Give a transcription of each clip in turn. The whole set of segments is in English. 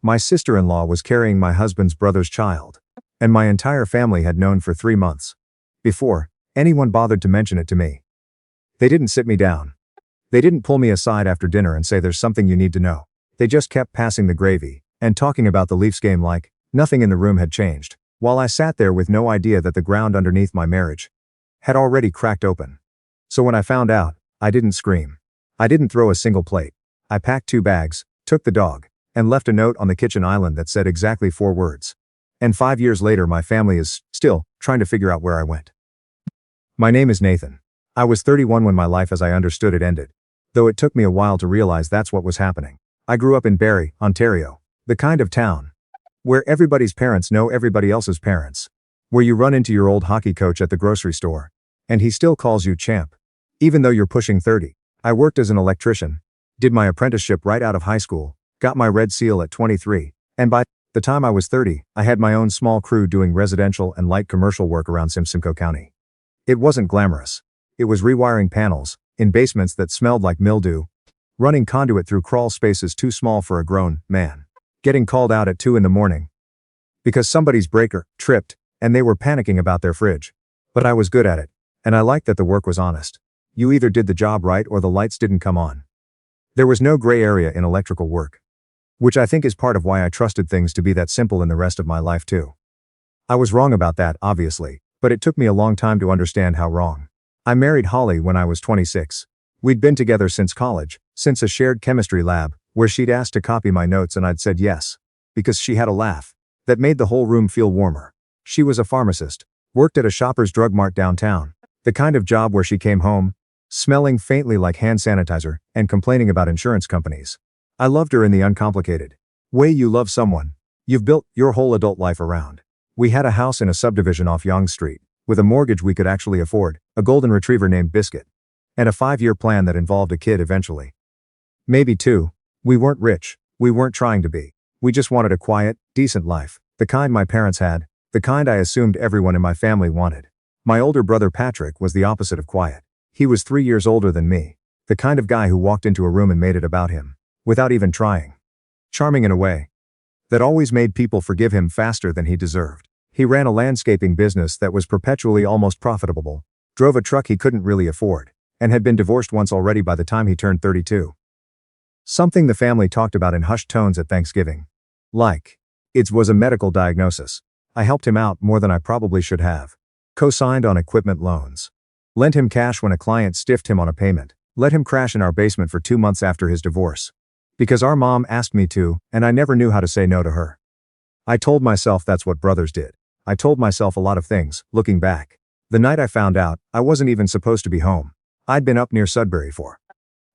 My sister-in-law was carrying my husband's brother's child. And my entire family had known for 3 months before anyone bothered to mention it to me. They didn't sit me down. They didn't pull me aside after dinner and say there's something you need to know. They just kept passing the gravy and talking about the Leafs game like nothing in the room had changed, while I sat there with no idea that the ground underneath my marriage had already cracked open. So when I found out, I didn't scream. I didn't throw a single plate. I packed 2 bags, took the dog, and left a note on the kitchen island that said exactly 4 words. And 5 years later my family is still trying to figure out where I went. My name is Nathan. I was 31 when my life as I understood it ended, though it took me a while to realize that's what was happening. I grew up in Barrie, Ontario, the kind of town where everybody's parents know everybody else's parents, where you run into your old hockey coach at the grocery store, and he still calls you champ, even though you're pushing 30. I worked as an electrician, did my apprenticeship right out of high school, got my red seal at 23, and by the time I was 30, I had my own small crew doing residential and light commercial work around Simcoe County. It wasn't glamorous. It was rewiring panels in basements that smelled like mildew, running conduit through crawl spaces too small for a grown man, getting called out at 2 in the morning because somebody's breaker tripped and they were panicking about their fridge. But I was good at it, and I liked that the work was honest. You either did the job right or the lights didn't come on. There was no gray area in electrical work, which I think is part of why I trusted things to be that simple in the rest of my life too. I was wrong about that, obviously, but it took me a long time to understand how wrong. I married Holly when I was 26. We'd been together since college, since a shared chemistry lab, where she'd asked to copy my notes and I'd said yes, because she had a laugh that made the whole room feel warmer. She was a pharmacist, worked at a Shoppers Drug Mart downtown, the kind of job where she came home, smelling faintly like hand sanitizer, and complaining about insurance companies. I loved her in the uncomplicated way you love someone you've built your whole adult life around. We had a house in a subdivision off Yonge Street, with a mortgage we could actually afford, a golden retriever named Biscuit, and a 5-year plan that involved a kid eventually. Maybe 2. We weren't rich, we weren't trying to be. We just wanted a quiet, decent life, the kind my parents had, the kind I assumed everyone in my family wanted. My older brother Patrick was the opposite of quiet. He was 3 years older than me, the kind of guy who walked into a room and made it about him, without even trying. Charming in a way that always made people forgive him faster than he deserved. He ran a landscaping business that was perpetually almost profitable, drove a truck he couldn't really afford, and had been divorced once already by the time he turned 32. Something the family talked about in hushed tones at Thanksgiving. Like, it was a medical diagnosis. I helped him out more than I probably should have. Co-signed on equipment loans. Lent him cash when a client stiffed him on a payment. Let him crash in our basement for 2 months after his divorce. Because our mom asked me to, and I never knew how to say no to her. I told myself that's what brothers did. I told myself a lot of things, looking back. The night I found out, I wasn't even supposed to be home. I'd been up near Sudbury for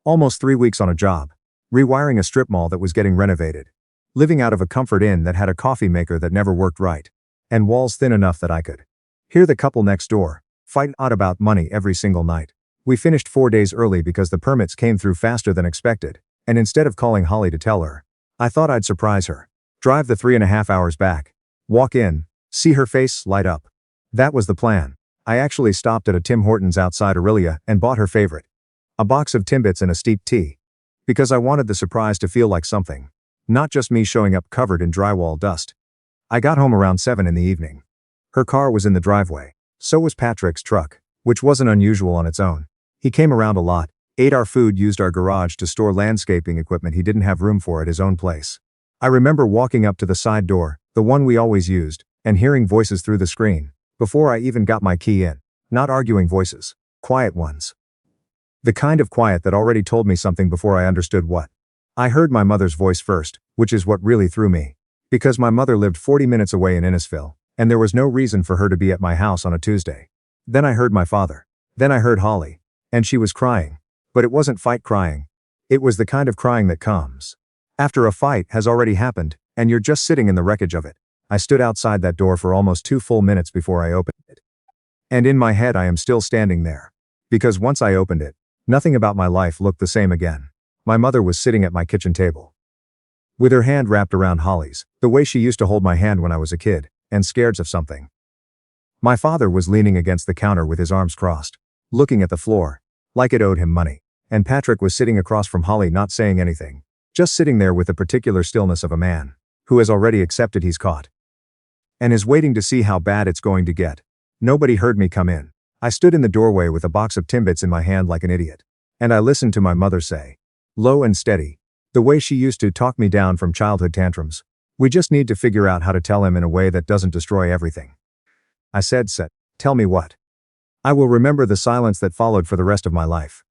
almost 3 weeks on a job, rewiring a strip mall that was getting renovated, living out of a comfort inn that had a coffee maker that never worked right, and walls thin enough that I could hear the couple next door fight out about money every single night. We finished 4 days early because the permits came through faster than expected, and instead of calling Holly to tell her, I thought I'd surprise her. Drive the 3.5 hours back, walk in, see her face light up. That was the plan. I actually stopped at a Tim Hortons outside Aurelia and bought her favorite, a box of Timbits and a steep tea, because I wanted the surprise to feel like something, not just me showing up covered in drywall dust. I got home around 7 in the evening. Her car was in the driveway. So was Patrick's truck, which wasn't unusual on its own. He came around a lot, ate our food, used our garage to store landscaping equipment he didn't have room for at his own place. I remember walking up to the side door, the one we always used, and hearing voices through the screen, before I even got my key in. Not arguing voices, quiet ones. The kind of quiet that already told me something before I understood what. I heard my mother's voice first, which is what really threw me. Because my mother lived 40 minutes away in Innisfil, and there was no reason for her to be at my house on a Tuesday. Then I heard my father. Then I heard Holly. And she was crying. But it wasn't fight crying. It was the kind of crying that comes after a fight has already happened, and you're just sitting in the wreckage of it. I stood outside that door for almost 2 full minutes before I opened it. And in my head I am still standing there. Because once I opened it, nothing about my life looked the same again. My mother was sitting at my kitchen table, with her hand wrapped around Holly's, the way she used to hold my hand when I was a kid, and scared of something. My father was leaning against the counter with his arms crossed, looking at the floor, like it owed him money. And Patrick was sitting across from Holly, not saying anything, just sitting there with the particular stillness of a man who has already accepted he's caught and is waiting to see how bad it's going to get. Nobody heard me come in. I stood in the doorway with a box of Timbits in my hand like an idiot. And I listened to my mother say, low and steady, the way she used to talk me down from childhood tantrums. We just need to figure out how to tell him in a way that doesn't destroy everything. I said, tell me what. I will remember the silence that followed for the rest of my life.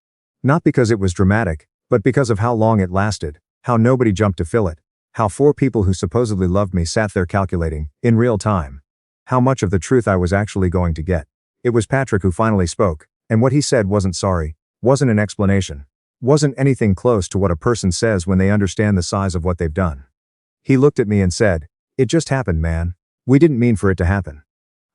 Not because it was dramatic, but because of how long it lasted, how nobody jumped to fill it, how 4 people who supposedly loved me sat there calculating, in real time, how much of the truth I was actually going to get. It was Patrick who finally spoke, and what he said wasn't sorry, wasn't an explanation, wasn't anything close to what a person says when they understand the size of what they've done. He looked at me and said, it just happened, man. We didn't mean for it to happen.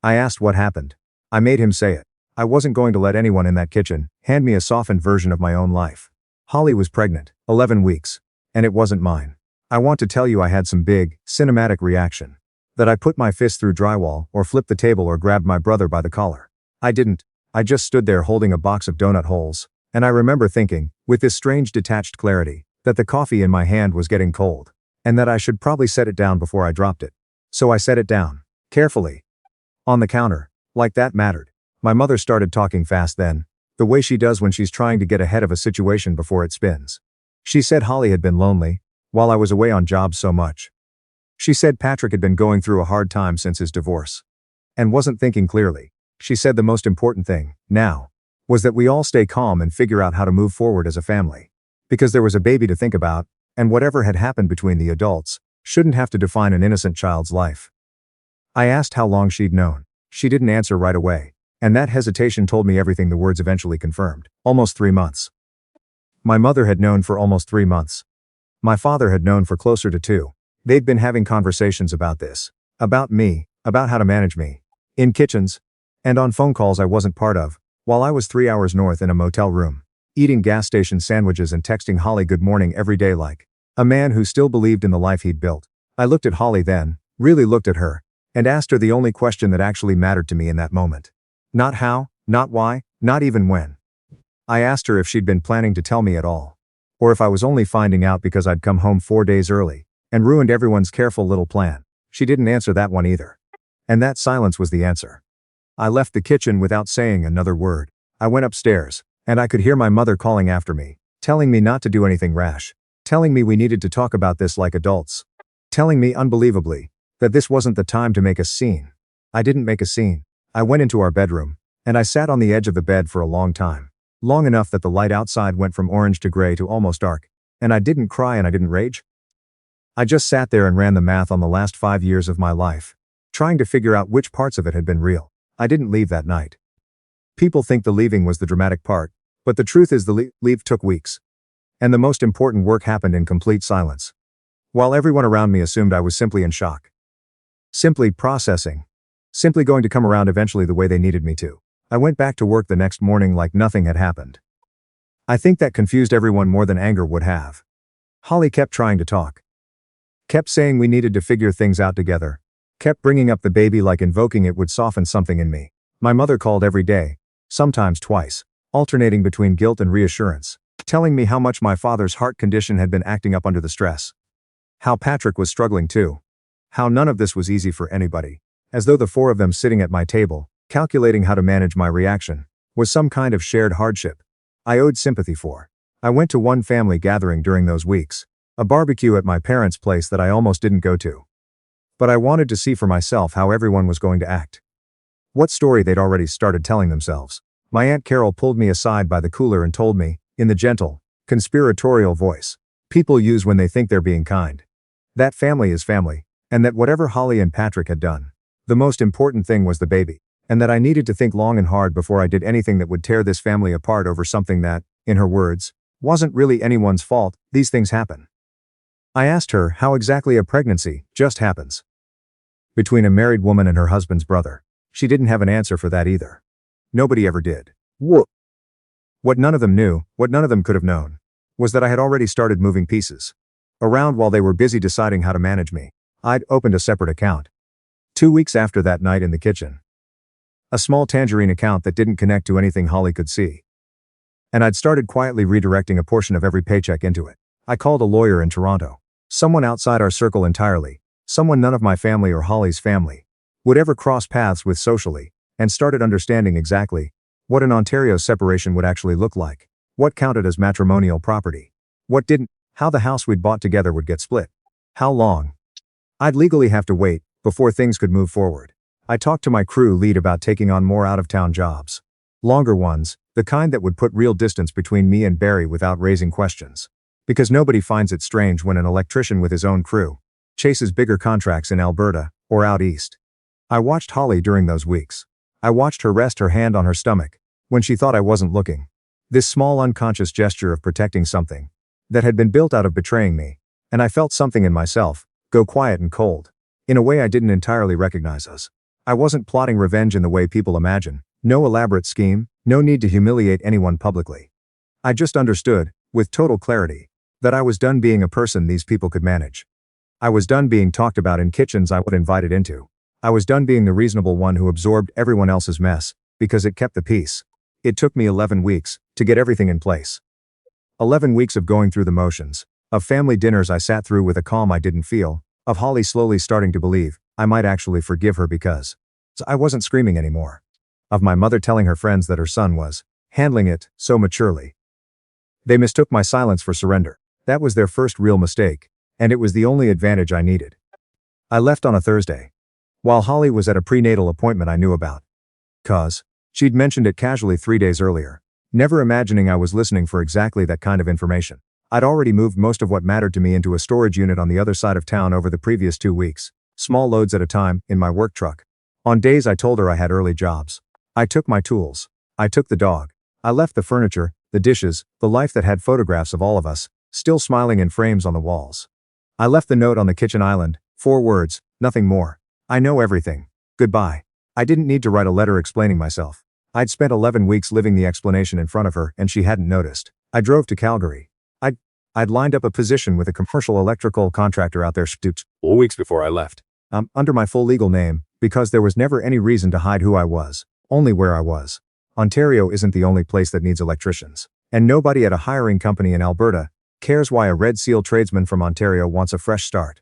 I asked what happened. I made him say it. I wasn't going to let anyone in that kitchen hand me a softened version of my own life. Holly was pregnant, 11 weeks, and it wasn't mine. I want to tell you I had some big, cinematic reaction. That I put my fist through drywall or flipped the table or grabbed my brother by the collar. I didn't. I just stood there holding a box of donut holes, and I remember thinking, with this strange detached clarity, that the coffee in my hand was getting cold, and that I should probably set it down before I dropped it. So I set it down, carefully, on the counter, like that mattered. My mother started talking fast then, the way she does when she's trying to get ahead of a situation before it spins. She said Holly had been lonely, while I was away on jobs so much. She said Patrick had been going through a hard time since his divorce, and wasn't thinking clearly. She said the most important thing, now, was that we all stay calm and figure out how to move forward as a family. Because there was a baby to think about, and whatever had happened between the adults shouldn't have to define an innocent child's life. I asked how long she'd known. She didn't answer right away, and that hesitation told me everything the words eventually confirmed. Almost 3 months. My mother had known for almost 3 months. My father had known for closer to 2. They'd been having conversations about this, about me, about how to manage me, in kitchens, and on phone calls I wasn't part of, while I was 3 hours north in a motel room, eating gas station sandwiches and texting Holly good morning every day like a man who still believed in the life he'd built. I looked at Holly then, really looked at her, and asked her the only question that actually mattered to me in that moment. Not how, not why, not even when. I asked her if she'd been planning to tell me at all, or if I was only finding out because I'd come home 4 days early and ruined everyone's careful little plan. She didn't answer that one either. And that silence was the answer. I left the kitchen without saying another word. I went upstairs, and I could hear my mother calling after me, telling me not to do anything rash, telling me we needed to talk about this like adults, telling me unbelievably that this wasn't the time to make a scene. I didn't make a scene. I went into our bedroom, and I sat on the edge of the bed for a long time, long enough that the light outside went from orange to gray to almost dark, and I didn't cry and I didn't rage. I just sat there and ran the math on the last 5 years of my life, trying to figure out which parts of it had been real. I didn't leave that night. People think the leaving was the dramatic part, but the truth is the leave took weeks. And the most important work happened in complete silence. While everyone around me assumed I was simply in shock. Simply processing. Simply going to come around eventually the way they needed me to. I went back to work the next morning like nothing had happened. I think that confused everyone more than anger would have. Holly kept trying to talk. Kept saying we needed to figure things out together. Kept bringing up the baby like invoking it would soften something in me. My mother called every day, sometimes twice, alternating between guilt and reassurance, telling me how much my father's heart condition had been acting up under the stress. How Patrick was struggling too. How none of this was easy for anybody. As though the 4 of them sitting at my table, calculating how to manage my reaction, was some kind of shared hardship I owed sympathy for. I went to one family gathering during those weeks, a barbecue at my parents' place that I almost didn't go to. But I wanted to see for myself how everyone was going to act. What story they'd already started telling themselves. My Aunt Carol pulled me aside by the cooler and told me, in the gentle, conspiratorial voice people use when they think they're being kind, that family is family, and that whatever Holly and Patrick had done, the most important thing was the baby, and that I needed to think long and hard before I did anything that would tear this family apart over something that, in her words, wasn't really anyone's fault. These things happen. I asked her how exactly a pregnancy just happens. Between a married woman and her husband's brother. She didn't have an answer for that either. Nobody ever did. What none of them knew, what none of them could have known, was that I had already started moving pieces around while they were busy deciding how to manage me. I'd opened a separate account. 2 weeks after that night in the kitchen. A small Tangerine account that didn't connect to anything Holly could see. And I'd started quietly redirecting a portion of every paycheck into it. I called a lawyer in Toronto. Someone outside our circle entirely. Someone none of my family or Holly's family would ever cross paths with socially, and started understanding exactly what an Ontario separation would actually look like. What counted as matrimonial property. What didn't. How the house we'd bought together would get split. How long I'd legally have to wait before things could move forward. I talked to my crew lead about taking on more out-of-town jobs. Longer ones, the kind that would put real distance between me and Barrie without raising questions. Because nobody finds it strange when an electrician with his own crew chases bigger contracts in Alberta or out east. I watched Holly during those weeks. I watched her rest her hand on her stomach when she thought I wasn't looking. This small unconscious gesture of protecting something that had been built out of betraying me, and I felt something in myself go quiet and cold, in a way I didn't entirely recognize as. I wasn't plotting revenge in the way people imagine, no elaborate scheme, no need to humiliate anyone publicly. I just understood, with total clarity, that I was done being a person these people could manage. I was done being talked about in kitchens I was invited into. I was done being the reasonable one who absorbed everyone else's mess, because it kept the peace. It took me 11 weeks to get everything in place. 11 weeks of going through the motions, of family dinners I sat through with a calm I didn't feel, of Holly slowly starting to believe I might actually forgive her because I wasn't screaming anymore. Of my mother telling her friends that her son was handling it so maturely. They mistook my silence for surrender. That was their first real mistake, and it was the only advantage I needed. I left on a Thursday, while Holly was at a prenatal appointment I knew about. 'Cause she'd mentioned it casually 3 days earlier, never imagining I was listening for exactly that kind of information. I'd already moved most of what mattered to me into a storage unit on the other side of town over the previous 2 weeks, small loads at a time, in my work truck. On days I told her I had early jobs. I took my tools. I took the dog. I left the furniture, the dishes, the life that had photographs of all of us, still smiling in frames on the walls. I left the note on the kitchen island, 4 words, nothing more. I know everything. Goodbye. I didn't need to write a letter explaining myself. I'd spent 11 weeks living the explanation in front of her and she hadn't noticed. I drove to Calgary. I'd lined up a position with a commercial electrical contractor out there 4 weeks before I left. Under my full legal name, because there was never any reason to hide who I was, only where I was. Ontario isn't the only place that needs electricians. And nobody at a hiring company in Alberta cares why a Red Seal tradesman from Ontario wants a fresh start.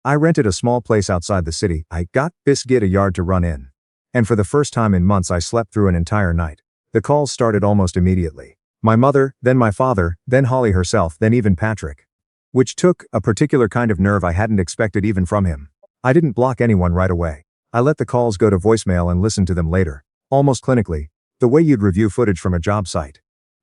I rented a small place outside the city. I got a yard to run in. And for the first time in months I slept through an entire night. The calls started almost immediately. My mother, then my father, then Holly herself, then even Patrick. Which took a particular kind of nerve I hadn't expected even from him. I didn't block anyone right away. I let the calls go to voicemail and listened to them later, almost clinically, the way you'd review footage from a job site.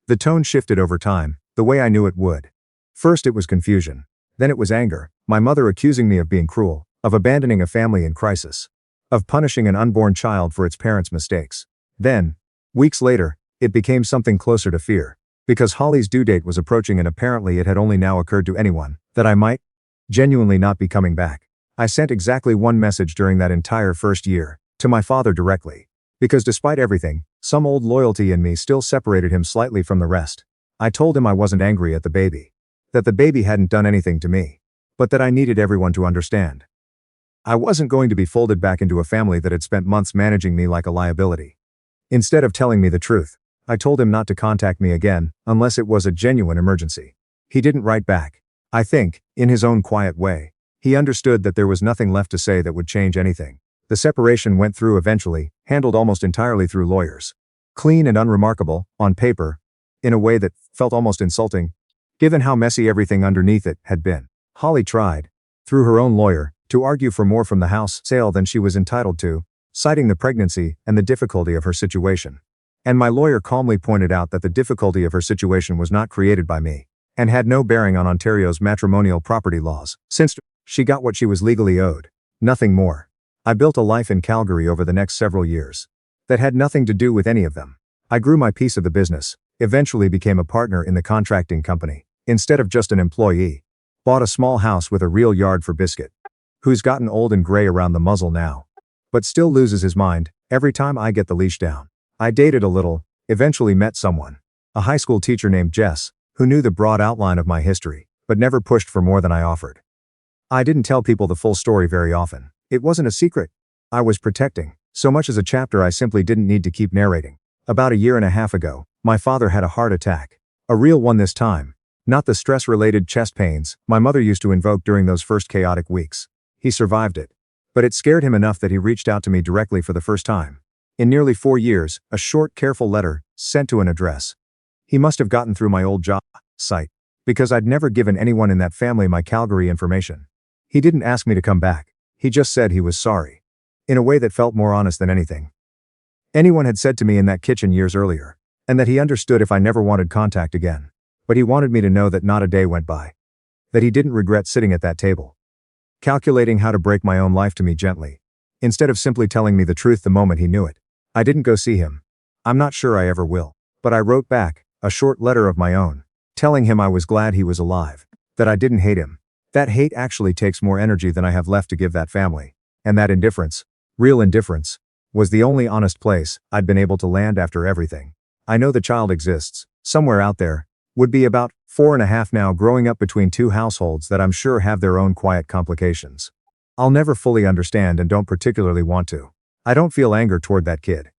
The tone shifted over time, the way I knew it would. First it was confusion. Then it was anger, my mother accusing me of being cruel, of abandoning a family in crisis, of punishing an unborn child for its parents' mistakes. Then, weeks later, it became something closer to fear, because Holly's due date was approaching and apparently it had only now occurred to anyone that I might genuinely not be coming back. I sent exactly one message during that entire first year, to my father directly, because despite everything, some old loyalty in me still separated him slightly from the rest. I told him I wasn't angry at the baby, that the baby hadn't done anything to me, but that I needed everyone to understand. I wasn't going to be folded back into a family that had spent months managing me like a liability. Instead of telling me the truth, I told him not to contact me again, unless it was a genuine emergency. He didn't write back. I think, in his own quiet way, he understood that there was nothing left to say that would change anything. The separation went through eventually, handled almost entirely through lawyers. Clean and unremarkable, on paper, in a way that felt almost insulting, given how messy everything underneath it had been. Holly tried, through her own lawyer, to argue for more from the house sale than she was entitled to, citing the pregnancy and the difficulty of her situation. And my lawyer calmly pointed out that the difficulty of her situation was not created by me, and had no bearing on Ontario's matrimonial property laws, since she got what she was legally owed. Nothing more. I built a life in Calgary over the next several years that had nothing to do with any of them. I grew my piece of the business, eventually became a partner in the contracting company, instead of just an employee. Bought a small house with a real yard for Biscuit, who's gotten old and gray around the muzzle now, but still loses his mind every time I get the leash down. I dated a little, eventually met someone, a high school teacher named Jess, who knew the broad outline of my history, but never pushed for more than I offered. I didn't tell people the full story very often. It wasn't a secret I was protecting, so much as a chapter I simply didn't need to keep narrating. About a year and a half ago, my father had a heart attack. A real one this time, not the stress-related chest pains my mother used to invoke during those first chaotic weeks. He survived it. But it scared him enough that he reached out to me directly for the first time. In nearly 4 years, a short, careful letter, sent to an address. He must have gotten through my old job site, because I'd never given anyone in that family my Calgary information. He didn't ask me to come back. He just said he was sorry. In a way that felt more honest than anything anyone had said to me in that kitchen years earlier, and that he understood if I never wanted contact again. But he wanted me to know that not a day went by. That he didn't regret sitting at that table, calculating how to break my own life to me gently, instead of simply telling me the truth the moment he knew it. I didn't go see him. I'm not sure I ever will. But I wrote back, a short letter of my own, telling him I was glad he was alive, that I didn't hate him. That hate actually takes more energy than I have left to give that family. And that indifference, real indifference, was the only honest place I'd been able to land after everything. I know the child exists, somewhere out there, would be about 4.5 now, growing up between two households that I'm sure have their own quiet complications. I'll never fully understand and don't particularly want to. I don't feel anger toward that kid.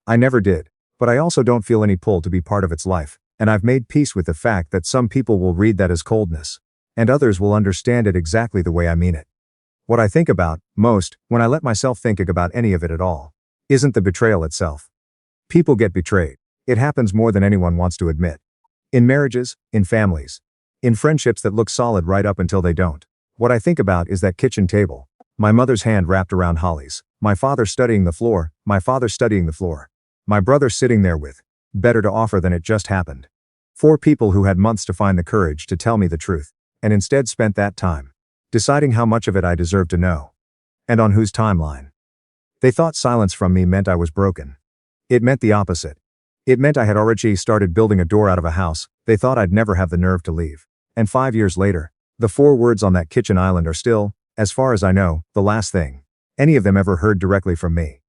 I never did. But I also don't feel any pull to be part of its life, and I've made peace with the fact that some people will read that as coldness, and others will understand it exactly the way I mean it. What I think about, most, when I let myself think about any of it at all, isn't the betrayal itself. People get betrayed. It happens more than anyone wants to admit. In marriages, in families, in friendships that look solid right up until they don't. What I think about is that kitchen table. My mother's hand wrapped around Holly's. My father studying the floor. My father studying the floor. My brother sitting there with better to offer than it just happened. 4 people who had months to find the courage to tell me the truth, and instead spent that time deciding how much of it I deserved to know, and on whose timeline. They thought silence from me meant I was broken. It meant the opposite. It meant I had already started building a door out of a house. They thought I'd never have the nerve to leave. And 5 years later, the 4 words on that kitchen island are still, as far as I know, the last thing any of them ever heard directly from me.